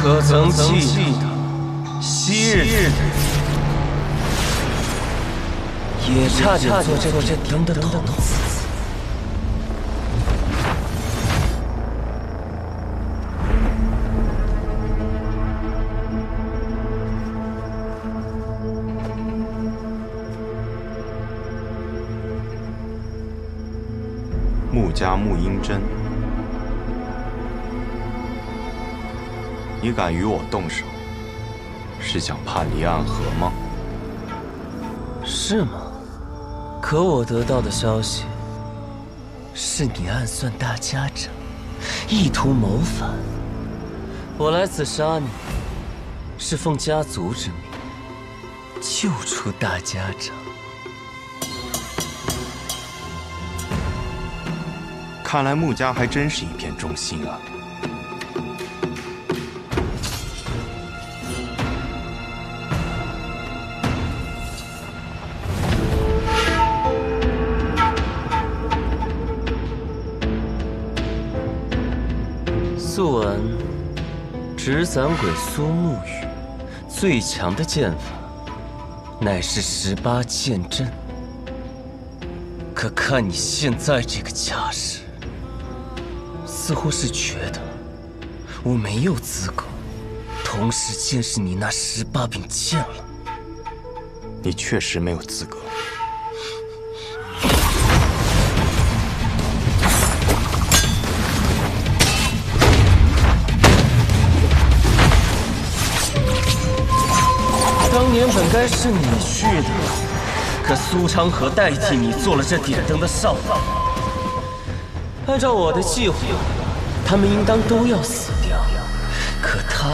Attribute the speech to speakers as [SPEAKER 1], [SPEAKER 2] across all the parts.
[SPEAKER 1] 可曾记得昔日也差点做这顶的童子？
[SPEAKER 2] 穆家穆英真，你敢与我动手，是想叛离暗河吗？
[SPEAKER 1] 是吗？可我得到的消息是你暗算大家长，意图谋反。我来此杀你，是奉家族之命救出大家长。
[SPEAKER 2] 看来穆家还真是一片忠心啊。
[SPEAKER 1] 素闻纸伞鬼苏沐雨最强的剑法乃是18剑阵，可看你现在这个架势，似乎是觉得我没有资格同时见识你那18柄剑了。
[SPEAKER 2] 你确实没有资格。
[SPEAKER 1] 当年本该是你去的，可苏昌河代替你做了这点灯的少爷。按照我的计划，他们应当都要死掉，可他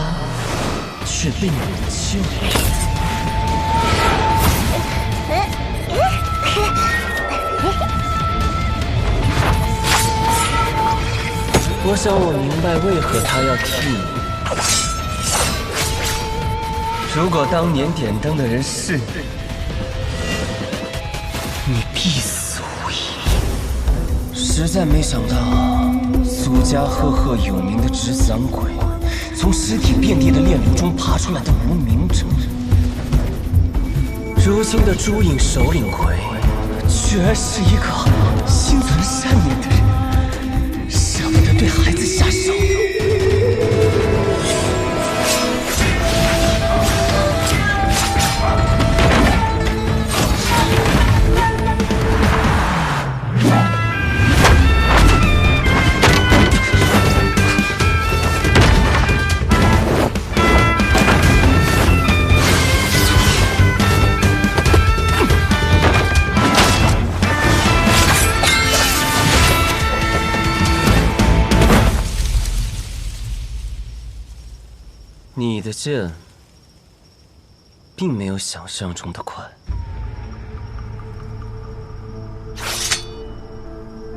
[SPEAKER 1] 却被你救了。我想我明白为何他要替你。如果当年点灯的人是你，你必死无疑。实在没想到，苏家赫赫有名的纸伞鬼，从尸体遍地的炼炉中爬出来的无名者，如今的朱影首领魁，居然是一个心存善念的人，舍不得对孩子下手。你的剑并没有想象中的快，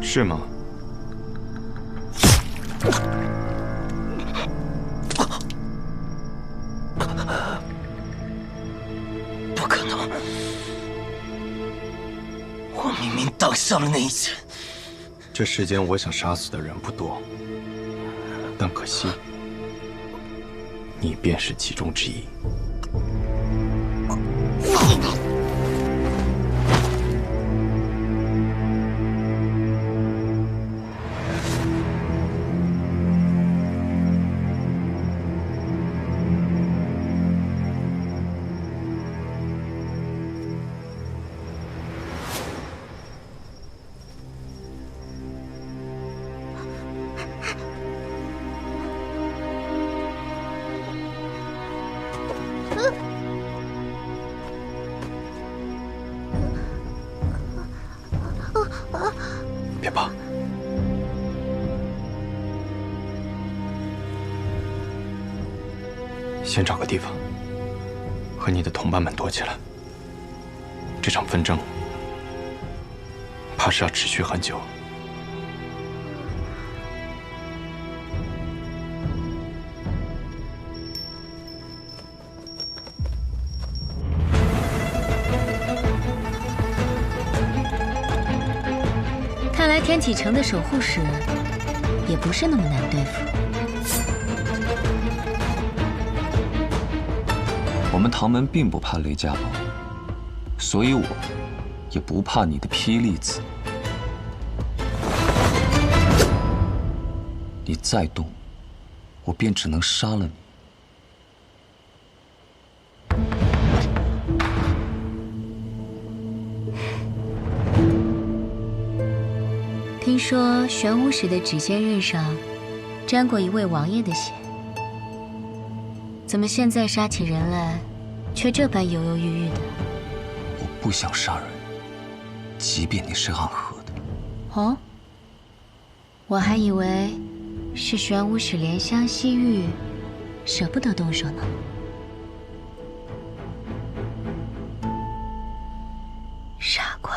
[SPEAKER 2] 是吗？
[SPEAKER 1] 不可能！我明明挡上了那一剑。
[SPEAKER 2] 这世间我想杀死的人不多，但可惜。你便是其中之一。别怕，先找个地方和你的同伴们躲起来。这场纷争怕是要持续很久。
[SPEAKER 3] 看来天启城的守护使也不是那么难对付。
[SPEAKER 2] 我们唐门并不怕雷家堡，所以我也不怕你的霹雳子。你再动，我便只能杀了你。
[SPEAKER 3] 听说玄武使的指尖刃上沾过一位王爷的血，怎么现在杀起人来，却这般犹犹豫豫的？
[SPEAKER 2] 我不想杀人，即便你是暗河的。
[SPEAKER 3] 哦，我还以为是玄武使怜香惜玉，舍不得动手呢。傻瓜。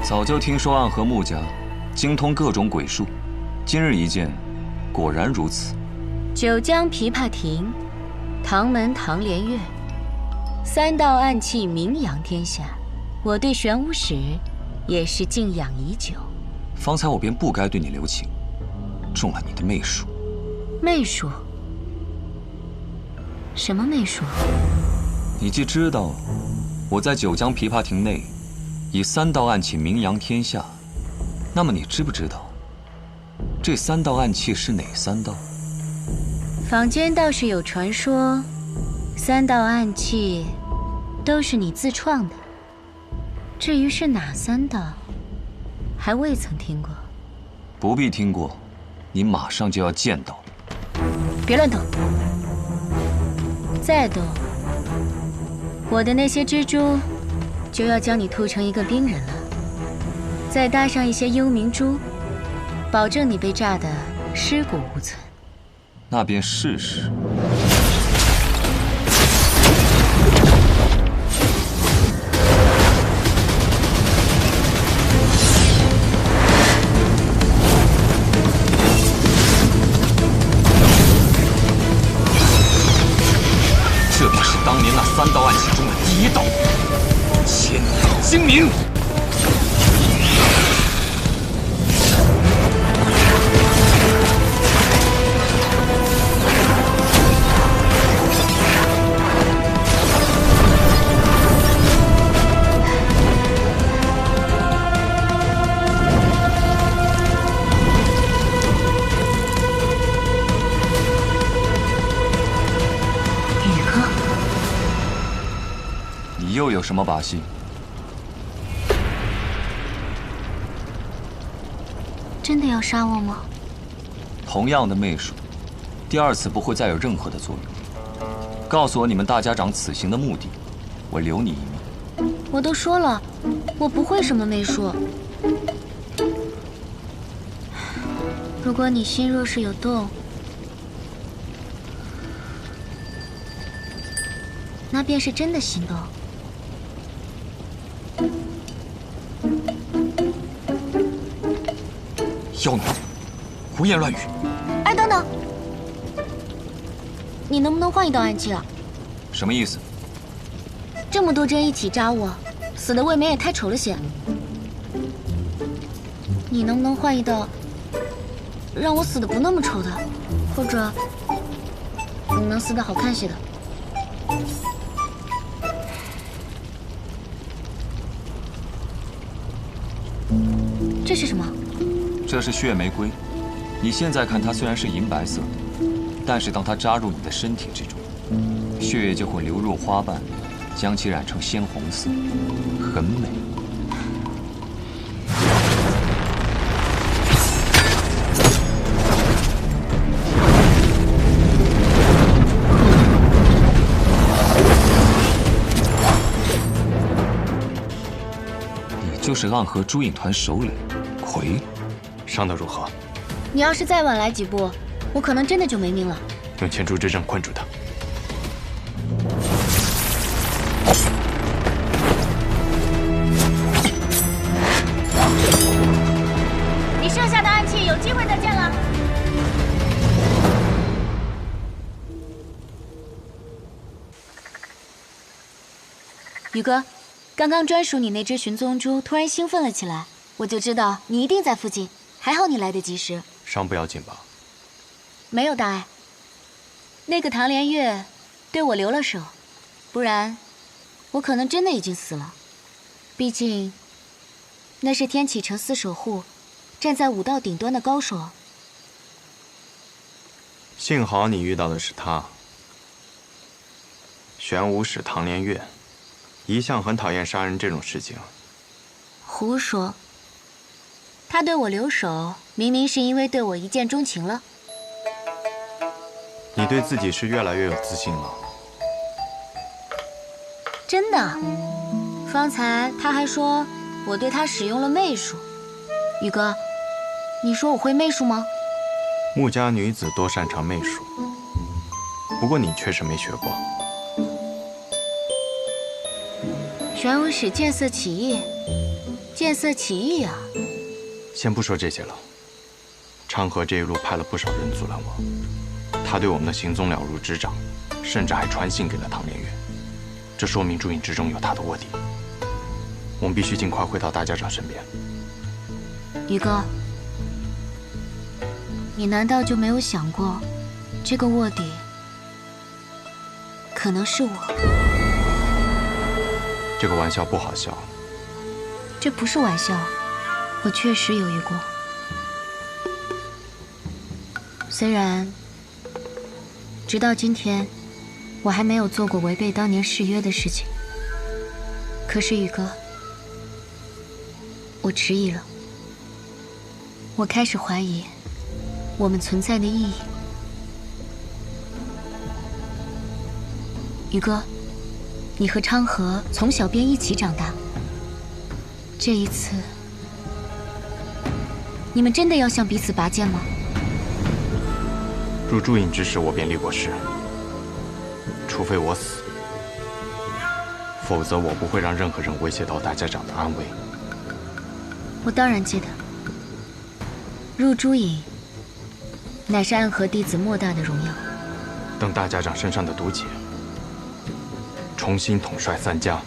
[SPEAKER 2] 早就听说暗河穆家精通各种鬼术，今日一见，果然如此。
[SPEAKER 3] 九江琵琶亭，唐门唐连月，3道暗器名扬天下，我对玄武使也是敬仰已久。
[SPEAKER 2] 方才我便不该对你留情，中了你的媚术。
[SPEAKER 3] 媚术？什么媚术？
[SPEAKER 2] 你既知道我在九江琵琶亭内以3道暗器名扬天下，那么你知不知道这3道暗器是哪3道？
[SPEAKER 3] 坊间倒是有传说，3道暗器都是你自创的。至于是哪3道，还未曾听过。
[SPEAKER 2] 不必听过，你马上就要见到。
[SPEAKER 3] 别乱动！再动，我的那些蜘蛛就要将你吐成一个冰人了。再搭上一些幽冥珠，保证你被炸得尸骨无存。
[SPEAKER 2] 那便试试。这便是当年那3道暗器中的第1道——千道精明。你又有什么把戏？
[SPEAKER 3] 真的要杀我吗？
[SPEAKER 2] 同样的媚术，第2次不会再有任何的作用。告诉我你们大家长此行的目的，我留你一命。
[SPEAKER 3] 我都说了，我不会什么媚术。如果你心若是有动，那便是真的心动。
[SPEAKER 2] 妖奴，胡言乱语！
[SPEAKER 3] 哎，等等，你能不能换一道暗器啊？
[SPEAKER 2] 什么意思？
[SPEAKER 3] 这么多针一起扎我，死的未免也太丑了些。你能不能换一道，让我死的不那么丑的，或者你能死的好看些的？这是什么？
[SPEAKER 2] 这是血玫瑰。你现在看它虽然是银白色的，但是当它扎入你的身体之中，血液就会流入花瓣，将其染成鲜红色，很美。你就是暗河朱影团首领魁，伤得如何？
[SPEAKER 3] 你要是再晚来几步，我可能真的就没命了。
[SPEAKER 2] 用千珠之阵困住他。
[SPEAKER 3] 你剩下的暗器有机会再见了。宇哥，刚刚专属你那只寻踪猪突然兴奋了起来，我就知道你一定在附近。还好你来得及时。
[SPEAKER 4] 伤不要紧吧？
[SPEAKER 3] 没有大碍。那个唐连月对我留了手，不然我可能真的已经死了。毕竟那是天启城4守护，站在武道顶端的高手。
[SPEAKER 4] 幸好你遇到的是他。玄武使唐连月，一向很讨厌杀人这种事情。
[SPEAKER 3] 胡说！他对我留手，明明是因为对我一见钟情了。
[SPEAKER 4] 你对自己是越来越有自信了。
[SPEAKER 3] 真的？方才他还说我对他使用了媚术。宇哥，你说我会媚术吗？
[SPEAKER 4] 穆家女子多擅长媚术，不过你确实没学过。
[SPEAKER 3] 玄武使见色起意，见色起意啊！
[SPEAKER 4] 先不说这些了，昌河这一路派了不少人阻拦我，他对我们的行踪了如指掌，甚至还传信给了唐连月，这说明朱隐之中有他的卧底。我们必须尽快回到大家长身边。
[SPEAKER 3] 宇哥，你难道就没有想过，这个卧底可能是我？
[SPEAKER 4] 这个玩笑不好笑。
[SPEAKER 3] 这不是玩笑，我确实犹豫过。虽然直到今天，我还没有做过违背当年誓约的事情，可是宇哥，我迟疑了。我开始怀疑我们存在的意义。宇哥，你和昌河从小便一起长大，这一次，你们真的要向彼此拔剑吗？
[SPEAKER 4] 入朱隐之时，我便立过誓，除非我死，否则我不会让任何人威胁到大家长的安危。
[SPEAKER 3] 我当然记得，入朱隐乃是暗河弟子莫大的荣耀。
[SPEAKER 4] 等大家长身上的毒解重新统帅3家，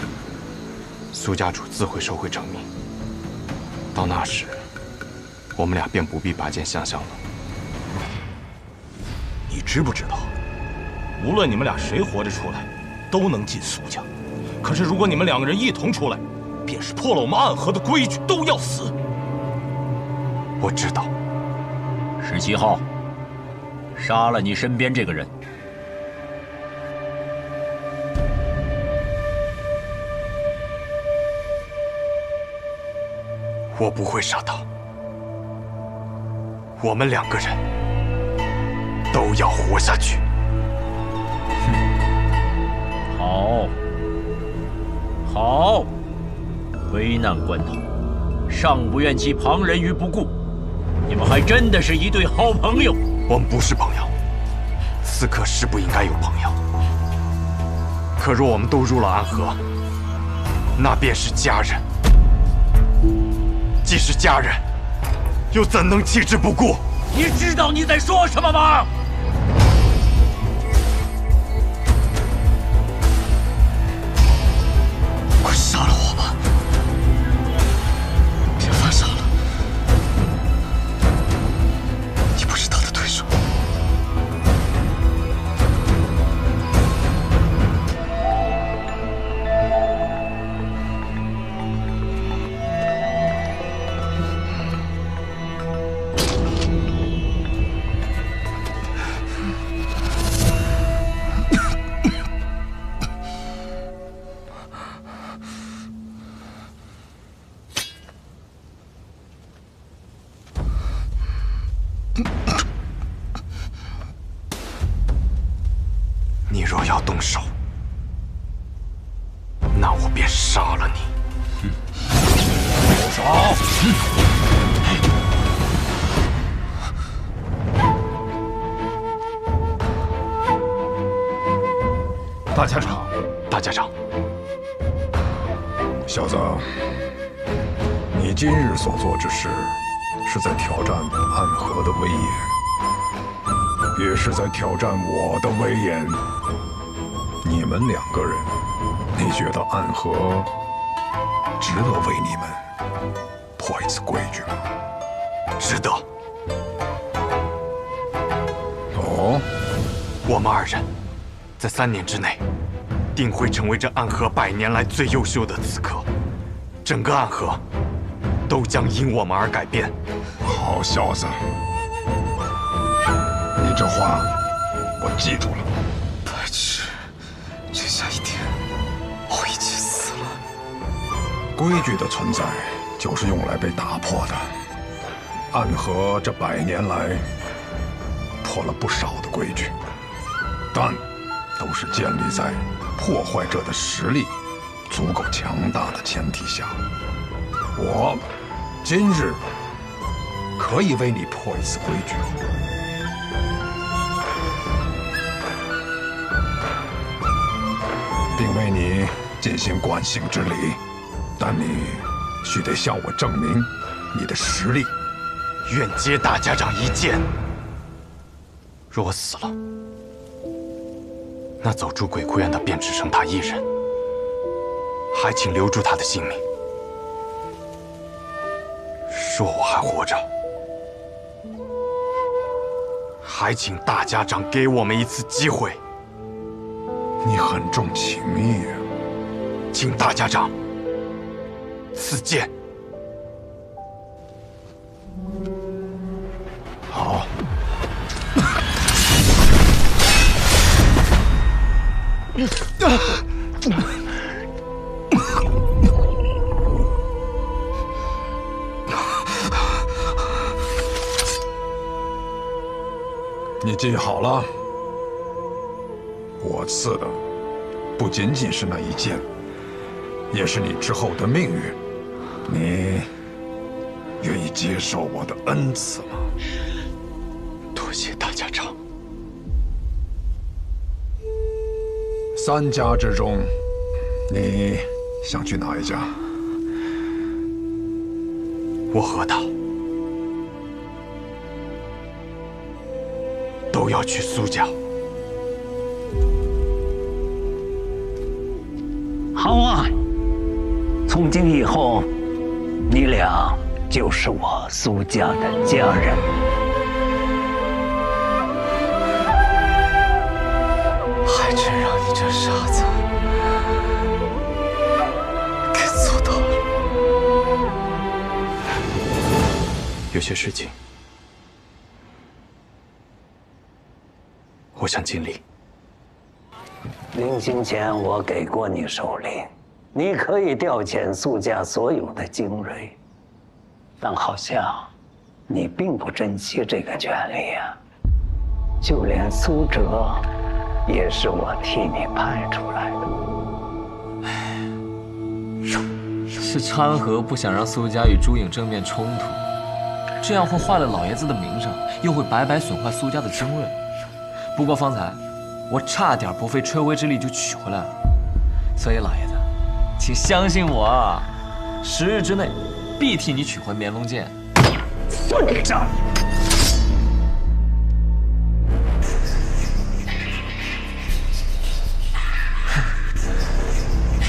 [SPEAKER 4] 苏家主自会收回成命。到那时，我们俩便不必拔剑相向了。
[SPEAKER 5] 你知不知道，无论你们俩谁活着出来，都能进苏家。可是如果你们2个人一同出来，便是破了我们暗河的规矩，都要死。
[SPEAKER 4] 我知道。
[SPEAKER 6] 17号，杀了你身边这个人。
[SPEAKER 4] 我不会杀他。我们2个人都要活下去。
[SPEAKER 6] 好，好，危难关头，尚不愿弃旁人于不顾，你们还真的是一对好朋友。
[SPEAKER 4] 我们不是朋友，刺客是不应该有朋友。可若我们都入了暗河，那便是家人。既是家人，又怎能弃之不顾？
[SPEAKER 6] 你知道你在说什么吗？
[SPEAKER 4] 快杀了我吧！别犯傻了，你不是他的对手。你若要动手，那我便杀了你。
[SPEAKER 6] 住手！
[SPEAKER 5] 大家长，
[SPEAKER 4] 大家长，
[SPEAKER 7] 小子，你今日所做之事，是在挑战暗河的威严，也是在挑战我的威严。你们2个人，你觉得暗河值得为你们破一次规矩吗？
[SPEAKER 4] 值得。
[SPEAKER 7] 哦，
[SPEAKER 4] 我们二人在3年之内，定会成为这暗河100年来最优秀的刺客。整个暗河都将因我们而改变。
[SPEAKER 7] 好小子，你这话我记住了。
[SPEAKER 4] 白痴，这下一天我一起死了。
[SPEAKER 7] 规矩的存在就是用来被打破的。暗河这100年来破了不少的规矩，但都是建立在破坏者的实力足够强大的前提下。我今日可以为你破一次规矩，并为你进行惯性之礼，但你须得向我证明你的实力。
[SPEAKER 4] 愿接大家长一剑。若死了，那走出鬼窟院的便只剩他一人，还请留住他的性命。若我还活着，还请大家长给我们一次机会。
[SPEAKER 7] 你很重情义啊！
[SPEAKER 4] 请大家长赐剑。
[SPEAKER 7] 好。你记好了，我赐的不仅仅是那一剑，也是你之后的命运。你愿意接受我的恩赐吗？
[SPEAKER 4] 多谢大家长。
[SPEAKER 7] 3家之中，你想去哪一家？
[SPEAKER 4] 我和他都要去苏家。
[SPEAKER 8] 好啊！从今以后，你俩就是我苏家的家人。
[SPEAKER 1] 还真让你这傻子给做到了。
[SPEAKER 4] 有些事情，我想尽力。
[SPEAKER 8] 临行前，我给过你手令，你可以调遣苏家所有的精锐，但好像你并不珍惜这个权利啊。就连苏哲，也是我替你派出来的。
[SPEAKER 1] 是昌河不想让苏家与朱颖正面冲突，这样会坏了老爷子的名声，又会白白损坏苏家的精锐。不过方才我差点不费吹灰之力就取回来了，所以老爷子，请相信我，10日之内必替你取回绵龙剑。
[SPEAKER 8] 混账！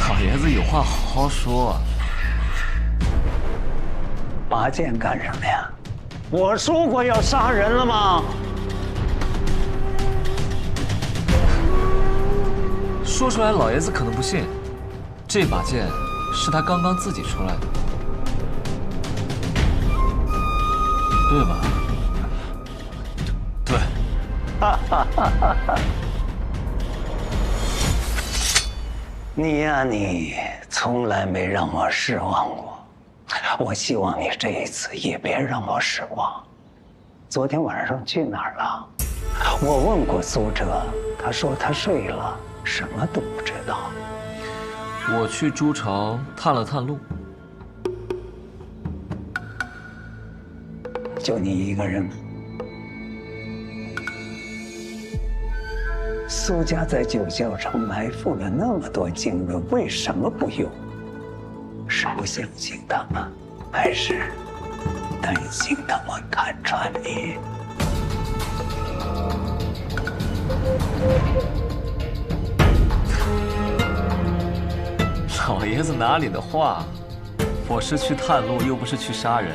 [SPEAKER 1] 老爷子有话好好说。
[SPEAKER 8] 拔剑干什么呀？我说过要杀人了吗？
[SPEAKER 1] 说出来老爷子可能不信，这把剑是他刚刚自己出来的，对吧？对。
[SPEAKER 8] 你呀，你从来没让我失望过。我希望你这一次也别让我失望。昨天晚上去哪儿了？我问过苏哲，他说他睡了，什么都不知道。
[SPEAKER 1] 我去朱巢探了探路，
[SPEAKER 8] 就你一个人？苏家在九霄城埋伏了那么多精锐，为什么不用？是不相信他们，还是担心他们看穿你？
[SPEAKER 9] 老爷子哪里的话？我是去探路，又不是去杀人。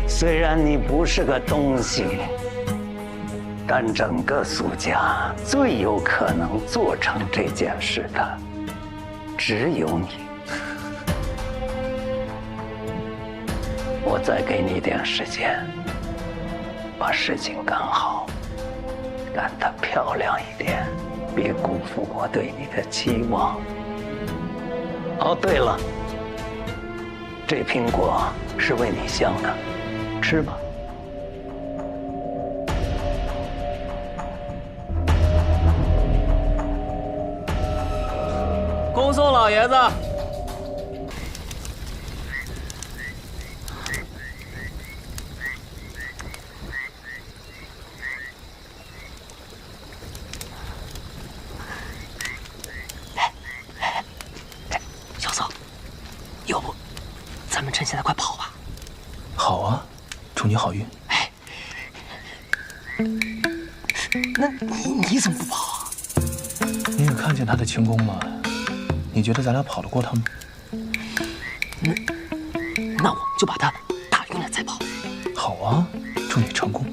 [SPEAKER 8] 虽然你不是个东西，但整个苏家最有可能做成这件事的，只有你。我再给你点时间，把事情干好，干得漂亮一点，别辜负我对你的期望。哦，对了，这苹果是为你镶的，吃吧。
[SPEAKER 9] 恭送老爷子。
[SPEAKER 10] 小僧，要不咱们趁现在快跑吧？
[SPEAKER 11] 好啊，祝你好运。
[SPEAKER 10] 那你怎么不跑啊？
[SPEAKER 11] 你有看见他的轻功吗？你觉得咱俩跑得过他吗？
[SPEAKER 10] 那我们就把他打晕了再跑。
[SPEAKER 11] 好啊，祝你成功。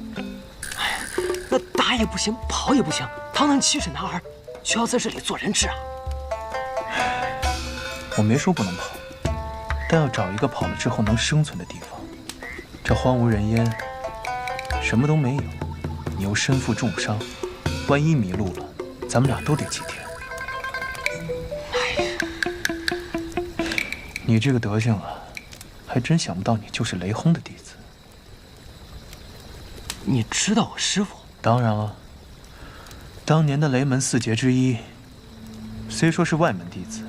[SPEAKER 10] 那打也不行，跑也不行，堂堂7尺男儿，需要在这里做人质啊！
[SPEAKER 11] 我没说不能跑，但要找一个跑了之后能生存的地方。这荒无人烟，什么都没有，你又身负重伤，万一迷路了，咱们俩都得祭天。你这个德行啊，还真想不到你就是雷轰的弟子。
[SPEAKER 10] 你知道我师父？
[SPEAKER 11] 当然了，当年的雷门4杰之一，虽说是外门弟子，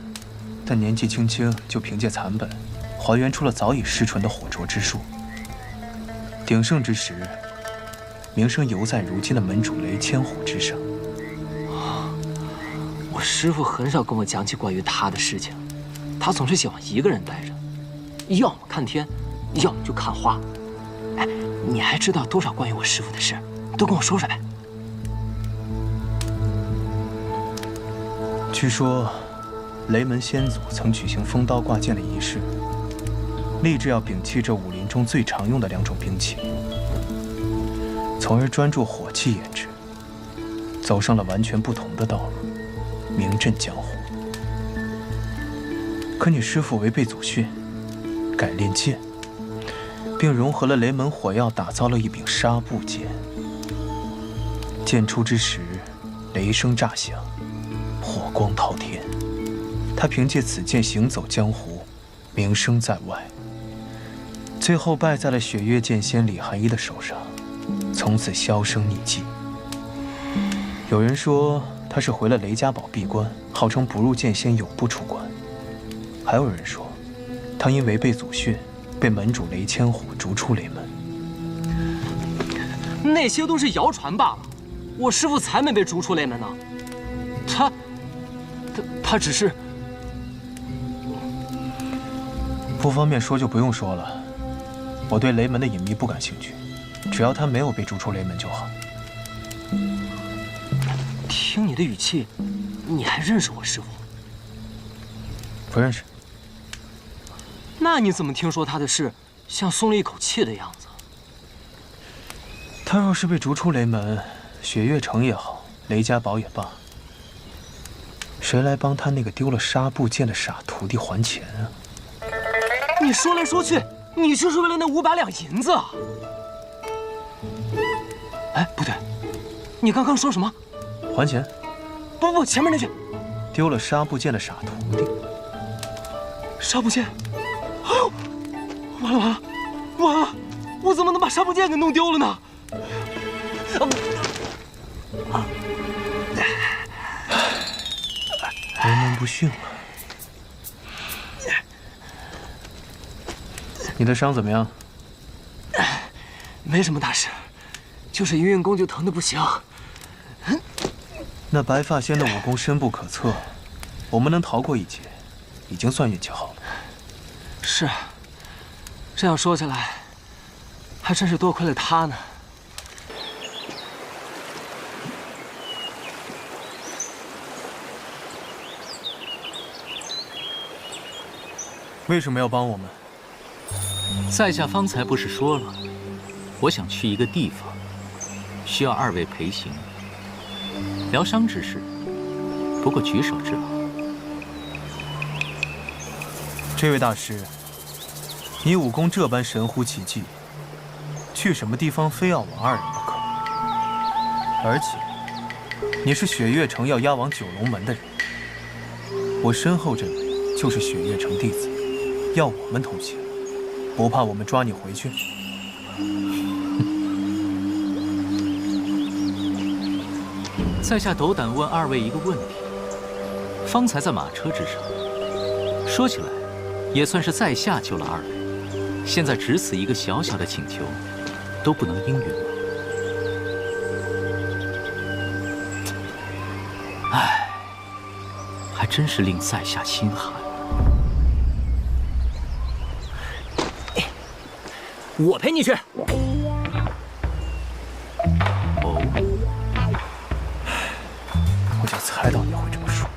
[SPEAKER 11] 但年纪轻轻就凭借残本，还原出了早已失传的火灼之术。鼎盛之时，名声犹在如今的门主雷千虎之上。
[SPEAKER 10] 我师父很少跟我讲起关于他的事情，他总是喜欢一个人待着，要么看天，要么就看花。哎，你还知道多少关于我师父的事？都跟我说说呗。
[SPEAKER 11] 据说，雷门先祖曾举行封刀挂剑的仪式，立志要摒弃这武林中最常用的2种兵器，从而专注火器研制，走上了完全不同的道路，名震江湖。可你师父违背祖训，改练剑，并融合了雷门火药，打造了一柄纱布剑。剑出之时，雷声炸响，火光滔天。他凭借此剑行走江湖，名声在外。最后败在了雪月剑仙李寒一的手上，从此销声匿迹。有人说他是回了雷家堡闭关，号称不入剑仙永不出关。还有人说，他因违背祖训，被门主雷千虎逐出雷门。
[SPEAKER 10] 那些都是谣传罢了。我师父才没被逐出雷门呢，他只是
[SPEAKER 11] 不方便说就不用说了。我对雷门的隐秘不感兴趣，只要他没有被逐出雷门就好。
[SPEAKER 10] 听你的语气，你还认识我师父？
[SPEAKER 11] 不认识。
[SPEAKER 10] 那你怎么听说他的事像松了一口气的样子？
[SPEAKER 11] 他若是被逐出雷门，雪月城也好，雷家堡也罢，谁来帮他那个丢了纱布剑的傻徒弟还钱啊？
[SPEAKER 10] 你说来说去，你就是为了那500两银子啊！哎，不对，你刚刚说什么？
[SPEAKER 11] 还钱？
[SPEAKER 10] 不，前面那句。
[SPEAKER 11] 丢了纱布剑的傻徒弟。
[SPEAKER 10] 纱布剑？完了！我怎么能把纱布剑给弄丢了呢？
[SPEAKER 11] 雷门不逊啊！你的伤怎么样？
[SPEAKER 10] 没什么大事，就是一运功就疼得不行。
[SPEAKER 11] 那白发仙的武功深不可测，我们能逃过一劫，已经算运气好了。
[SPEAKER 10] 是，这样说起来，还真是多亏了他呢。
[SPEAKER 11] 为什么要帮我们？
[SPEAKER 6] 在下方才不是说了，我想去一个地方，需要二位陪行。疗伤之事，不过举手之劳。
[SPEAKER 11] 这位大师，你武功这般神乎其技，去什么地方非要我二人不可？而且，你是雪月城要押往九龙门的人，我身后这位就是雪月城弟子，要我们同行，不怕我们抓你回去？
[SPEAKER 6] 在下斗胆问二位一个问题：方才在马车之上，说起来，也算是在下救了二位，现在只此一个小小的请求，都不能应允吗？唉，还真是令在下心寒。
[SPEAKER 10] 我陪你去。
[SPEAKER 6] 哦，
[SPEAKER 11] 我就猜到你会这么说。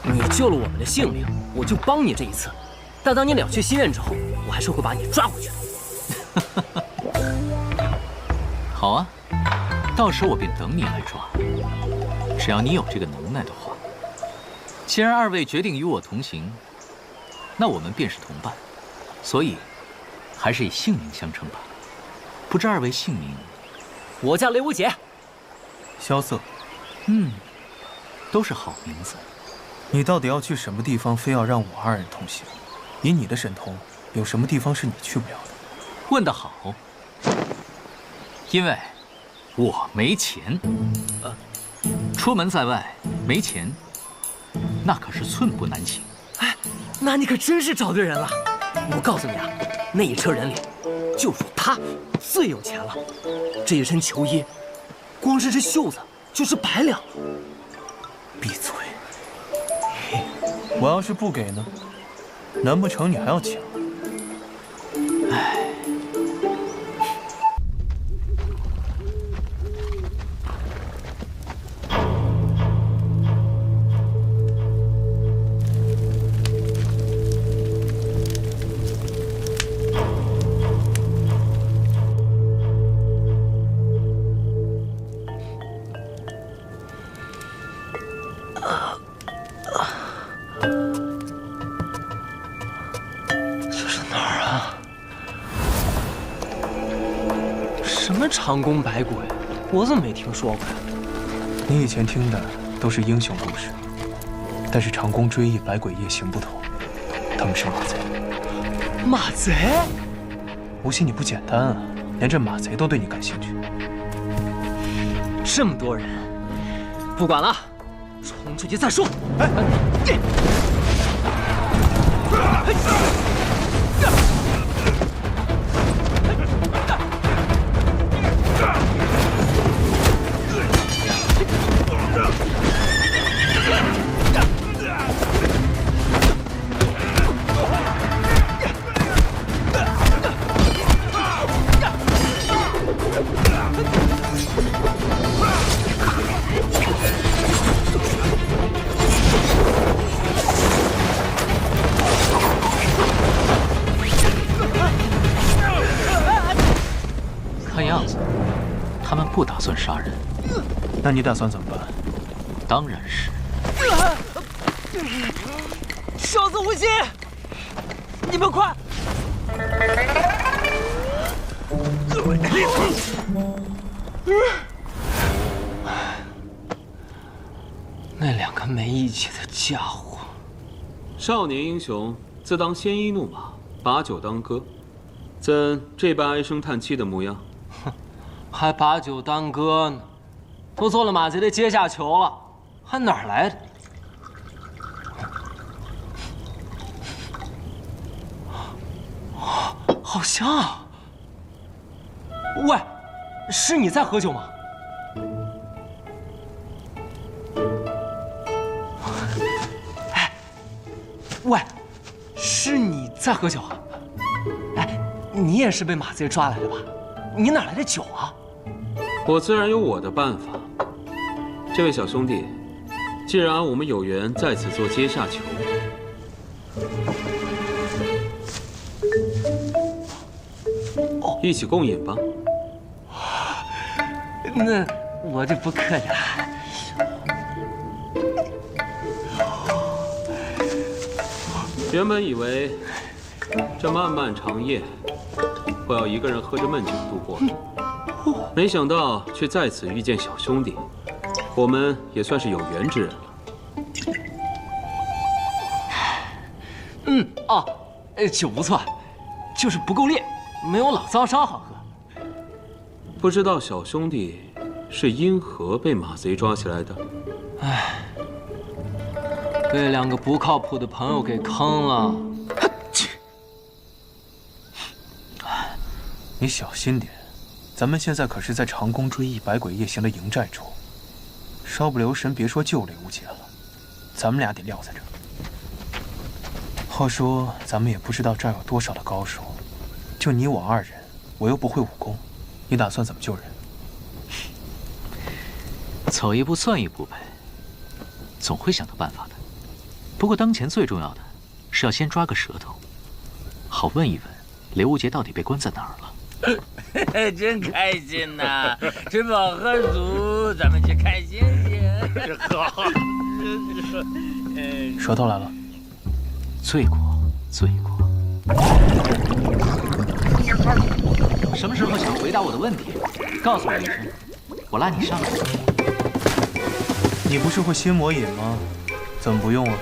[SPEAKER 10] 你救了我们的性命，我就帮你这一次。但当你了却心愿之后，我还是会把你抓回去的。
[SPEAKER 6] 好啊，到时我便等你来抓。只要你有这个能耐的话，既然二位决定与我同行，那我们便是同伴，所以还是以姓名相称吧。不知二位姓名？
[SPEAKER 10] 我叫雷无节。
[SPEAKER 11] 萧瑟。
[SPEAKER 6] 都是好名字。
[SPEAKER 11] 你到底要去什么地方，非要让我二人同行？以你的神通，有什么地方是你去不了的？
[SPEAKER 6] 问得好。因为我没钱。出门在外没钱，那可是寸步难行。
[SPEAKER 10] 哎，那你可真是找对人了。我告诉你啊，那一车人里，就属他最有钱了。这一身球衣，光是这袖子就是100两。
[SPEAKER 11] 闭嘴！我要是不给呢？难不成你还要抢？
[SPEAKER 6] 唉。
[SPEAKER 10] 长弓百鬼，我怎么没听说过呀？
[SPEAKER 11] 你以前听的都是英雄故事，但是长弓追忆百鬼夜行不同，他们是马贼。
[SPEAKER 10] 马贼？
[SPEAKER 11] 无锡你不简单啊，连这马贼都对你感兴趣。
[SPEAKER 10] 这么多人，不管了，冲出去再说。
[SPEAKER 6] 看样子，他们不打算杀人。
[SPEAKER 11] 那你打算怎么办？
[SPEAKER 6] 当然是……
[SPEAKER 10] 小子无心，你们快！那两个没义气的家伙！
[SPEAKER 12] 少年英雄自当鲜衣怒马，把酒当歌，怎这般唉声叹气的模样？
[SPEAKER 10] 哼，还把酒当歌呢？都做了马贼的阶下囚了，还哪儿来的？好香！喂，是你在喝酒吗？哎，喂，是你在喝酒啊？哎，你也是被马贼抓来的吧？你哪来的酒啊？
[SPEAKER 12] 我自然有我的办法。这位小兄弟，既然我们有缘在此做阶下囚，一起共饮吧。
[SPEAKER 10] 那我就不客气了。
[SPEAKER 12] 原本以为这漫漫长夜，我要一个人喝着闷酒度过，没想到却在此遇见小兄弟，我们也算是有缘之人了。
[SPEAKER 10] 酒不错，就是不够烈，没有老灶烧好喝。
[SPEAKER 12] 不知道小兄弟是因何被马贼抓起来的？
[SPEAKER 10] 被2个不靠谱的朋友给坑了。
[SPEAKER 11] 你小心点，咱们现在可是在长宫追忆百鬼夜行的营寨中，稍不留神，别说救雷无节了，咱们俩得撂在这儿。话说，咱们也不知道这儿有多少的高手，就你我2人，我又不会武功，你打算怎么救人？
[SPEAKER 6] 走一步算一步呗，总会想到办法的。不过当前最重要的是要先抓个舌头，好问一问雷无节到底被关在哪儿了。
[SPEAKER 13] 真开心呐！吃饱喝足，咱们去看星星。好，
[SPEAKER 11] 舌头来了。
[SPEAKER 6] 罪过，罪过。什么时候想回答我的问题？告诉我一声，我拉你上来。
[SPEAKER 11] 你不是会仙魔饮吗？怎么不用啊？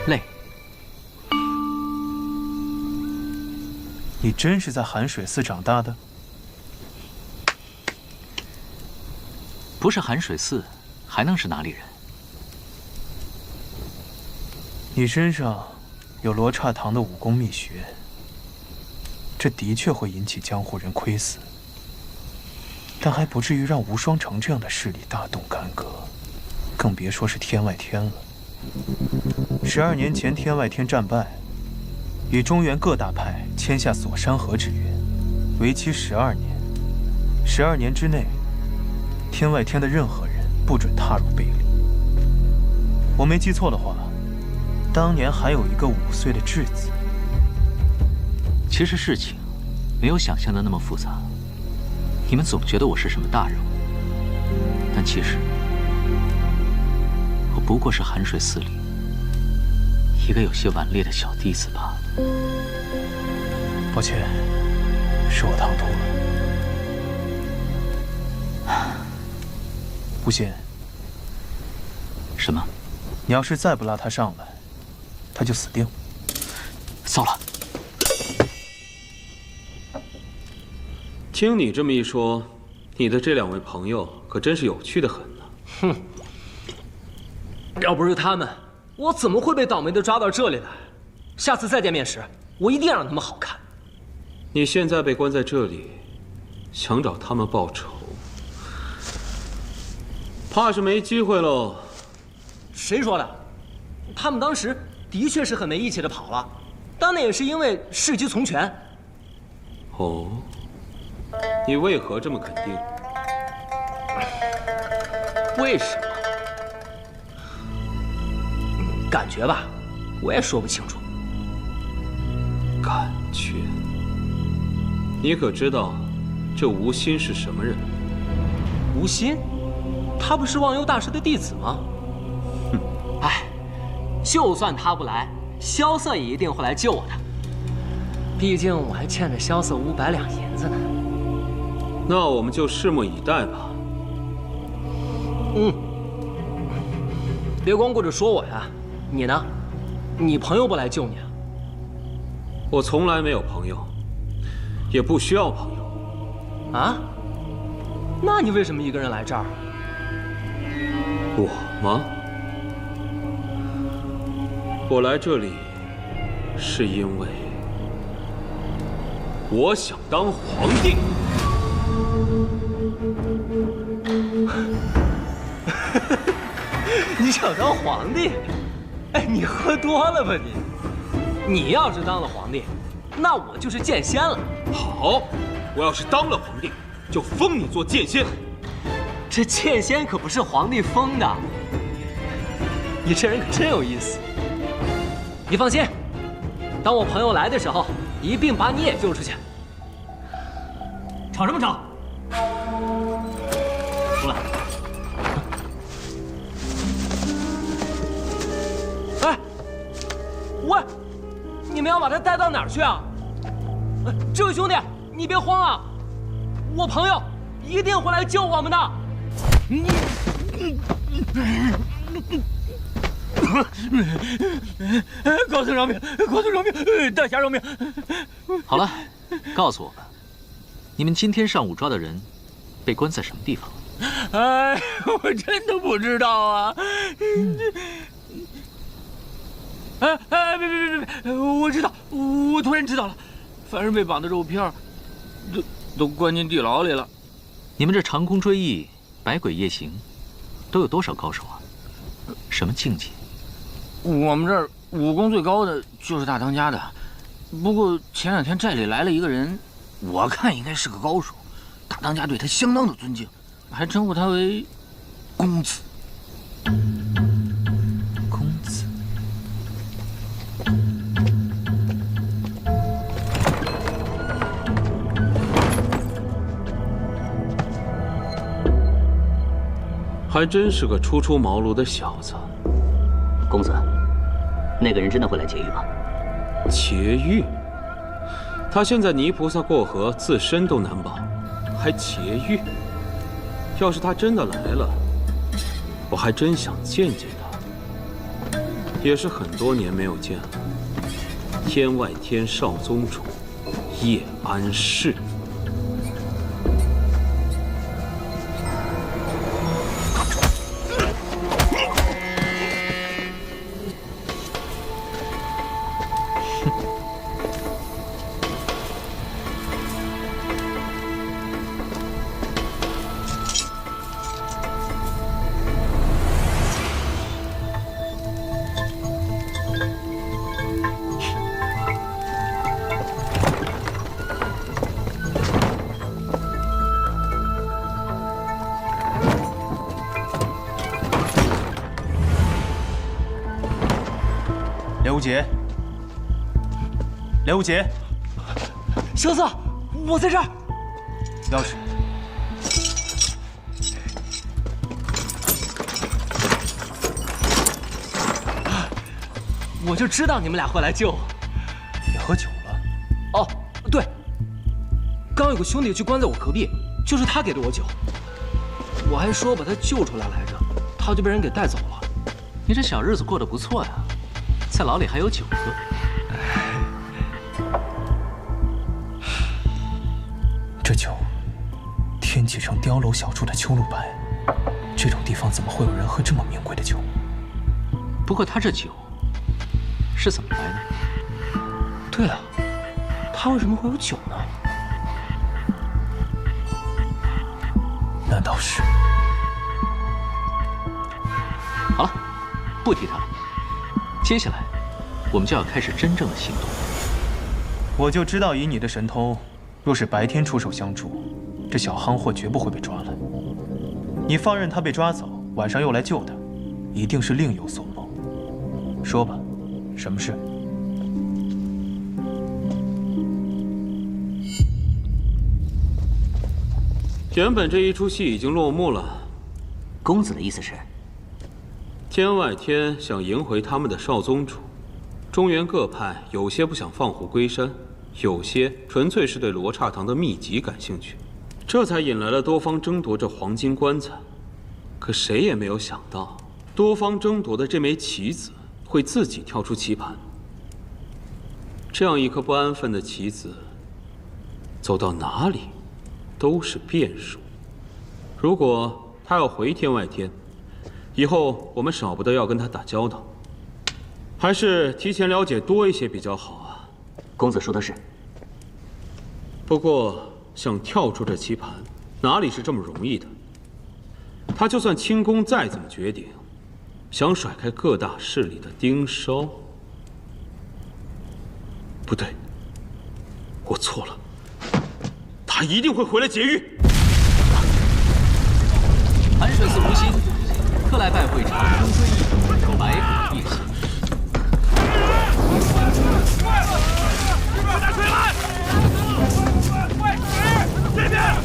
[SPEAKER 6] 累。
[SPEAKER 11] 你真是在寒水寺长大的？
[SPEAKER 6] 不是寒水寺，还能是哪里人？
[SPEAKER 11] 你身上有罗刹堂的武功秘诀，这的确会引起江湖人窥伺，但还不至于让无双城这样的势力大动干戈，更别说是天外天了。12年前天外天战败，与中原各大派签下锁山河之约，为期12年。12年之内，天外天的任何人不准踏入北里。我没记错的话，当年还有一个5岁的稚子。
[SPEAKER 6] 其实事情没有想象的那么复杂。你们总觉得我是什么大人物，但其实我不过是寒水寺里一个有些顽劣的小弟子罢了。
[SPEAKER 11] 抱歉，是我唐突了。无心。
[SPEAKER 6] 什么？
[SPEAKER 11] 你要是再不拉他上来，他就死定了。
[SPEAKER 6] 糟了！
[SPEAKER 12] 听你这么一说，你的这2位朋友可真是有趣的很呢。
[SPEAKER 10] 哼，要不是他们，我怎么会被倒霉的抓到这里来？下次再见面时，我一定让他们好看。
[SPEAKER 12] 你现在被关在这里，想找他们报仇，怕是没机会喽。
[SPEAKER 10] 谁说的？他们当时的确是很没义气的跑了，但那也是因为事急从权。
[SPEAKER 12] 哦，你为何这么肯定？
[SPEAKER 10] 为什么？感觉吧，我也说不清楚。
[SPEAKER 12] 感觉？你可知道这吴心是什么人？
[SPEAKER 10] 吴心？他不是忘忧大师的弟子吗？
[SPEAKER 12] 哼，
[SPEAKER 10] 哎，就算他不来，萧瑟也一定会来救我的。毕竟我还欠着萧瑟500两银子呢。
[SPEAKER 12] 那我们就拭目以待吧。
[SPEAKER 10] 别光顾着说我呀，你呢？你朋友不来救你啊？
[SPEAKER 12] 我从来没有朋友，也不需要朋友。
[SPEAKER 10] 啊？那你为什么一个人来这儿？
[SPEAKER 12] 我吗？我来这里是因为我想当皇帝。
[SPEAKER 10] 你想当皇帝？哎，你喝多了吧你？你要是当了皇帝，那我就是剑仙了。
[SPEAKER 12] 好，我要是当了皇帝，就封你做剑仙。
[SPEAKER 10] 这剑仙可不是皇帝封的。你这人可真有意思。你放心，当我朋友来的时候，一并把你也救出去。吵什么吵？出来！哎，喂，你们要把他带到哪儿去啊？这位兄弟，你别慌啊，我朋友一定会来救我们的。
[SPEAKER 13] 高僧饶命！高僧饶命！大侠饶命！
[SPEAKER 6] 好了，告诉我们，你们今天上午抓的人被关在什么地方？
[SPEAKER 13] 哎，我真的不知道啊！别！我知道，我突然知道了，凡是被绑的肉片，都关进地牢里了。
[SPEAKER 6] 你们这长空追忆、百鬼夜行，都有多少高手啊？什么境界？
[SPEAKER 13] 我们这儿武功最高的就是大当家的，不过前2天寨里来了一个人，我看应该是个高手，大当家对他相当的尊敬，还称呼他为公子。
[SPEAKER 6] 公子。
[SPEAKER 12] 还真是个初出茅庐的小子。
[SPEAKER 14] 公子，那个人真的会来劫狱吗？
[SPEAKER 12] 劫狱？他现在泥菩萨过河，自身都难保，还劫狱？要是他真的来了，我还真想见见他。也是很多年没有见了。天外天少宗主叶安世。
[SPEAKER 11] 刘杰，刘杰，
[SPEAKER 10] 小子，我在这儿。
[SPEAKER 11] 钥匙。
[SPEAKER 10] 我就知道你们俩会来救我。
[SPEAKER 11] 你喝酒了？
[SPEAKER 10] 哦，对，刚有个兄弟去关在我隔壁，就是他给的我酒。我还说把他救出来来着，他就被人给带走了。
[SPEAKER 6] 你这小日子过得不错呀，在牢里还有酒喝。
[SPEAKER 11] 这酒，天启城碉楼小筑的秋露白，这种地方怎么会有人喝这么名贵的酒？
[SPEAKER 6] 不过他这酒是怎么来的？
[SPEAKER 10] 对了，他为什么会有酒呢？
[SPEAKER 11] 难道是？
[SPEAKER 6] 好了，不提他了。接下来，我们就要开始真正的行动。
[SPEAKER 11] 我就知道，以你的神通，若是白天出手相助，这小夯货绝不会被抓来。你放任他被抓走，晚上又来救他，一定是另有所谋。说吧，什么事？
[SPEAKER 12] 原本这一出戏已经落幕了。
[SPEAKER 14] 公子的意思是？
[SPEAKER 12] 天外天想迎回他们的少宗主，中原各派有些不想放虎归山，有些纯粹是对罗刹堂的秘籍感兴趣，这才引来了多方争夺这黄金棺材。可谁也没有想到，多方争夺的这枚棋子会自己跳出棋盘。这样一颗不安分的棋子，走到哪里都是变数。如果他要回天外天，以后我们少不得要跟他打交道，还是提前了解多一些比较好啊。
[SPEAKER 14] 公子说的是。
[SPEAKER 12] 不过想跳出这棋盘，哪里是这么容易的？他就算轻功再怎么绝顶，想甩开各大势力的盯梢，不对，我错了，他一定会回来劫狱。
[SPEAKER 6] 寒水寺无心，特来拜会长空追忆，百鬼夜行。
[SPEAKER 5] 快把他推来！快使！这边！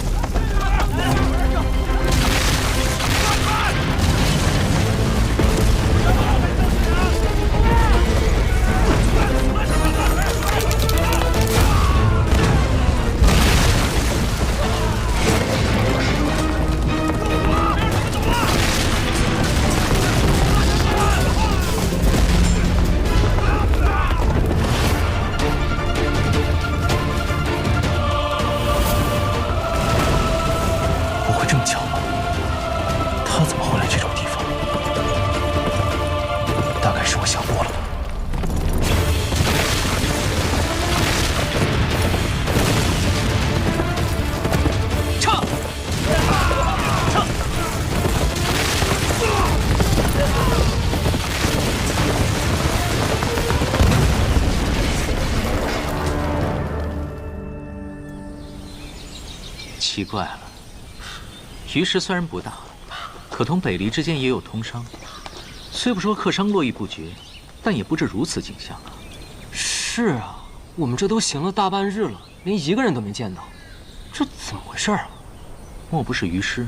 [SPEAKER 6] 奇怪了，鱼石虽然不大，可同北离之间也有通商，虽不说客商络绎不绝，但也不至如此景象啊。
[SPEAKER 10] 是啊，我们这都行了大半日了，连一个人都没见到，这怎么回事啊？
[SPEAKER 6] 莫不是鱼师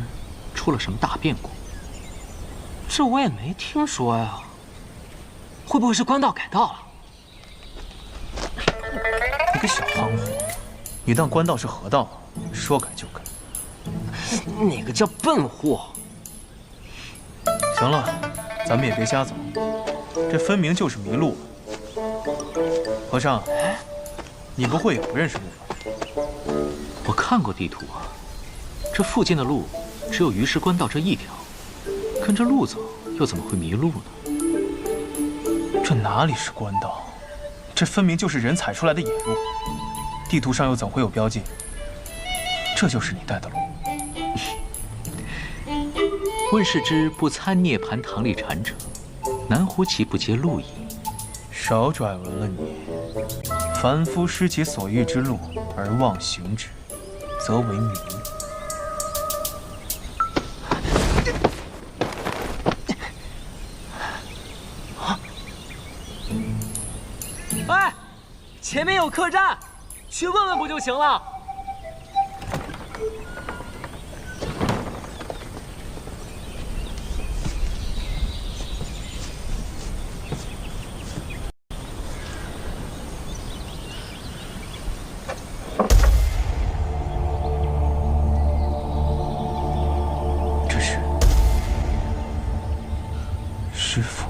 [SPEAKER 6] 出了什么大变故？
[SPEAKER 10] 这我也没听说呀。会不会是官道改道了？
[SPEAKER 11] 你个小憨货，你当官道是河道，说改就改？
[SPEAKER 10] 哪个叫笨货？
[SPEAKER 11] 行了，咱们也别瞎走，这分明就是迷路了。和尚，你不会也不认识路吧？
[SPEAKER 6] 我看过地图啊，这附近的路只有鱼石官道这一条，跟着路走又怎么会迷路呢？
[SPEAKER 11] 这哪里是官道？这分明就是人踩出来的野路，地图上又怎会有标记？这就是你带的路。
[SPEAKER 6] 问世之不参涅盘堂里禅者，南湖岂不皆路矣？
[SPEAKER 11] 少拽文了你！凡夫失其所欲之路而妄行之，则为迷。
[SPEAKER 10] 哎，前面有客栈，去问问不就行了？
[SPEAKER 11] 这是师父。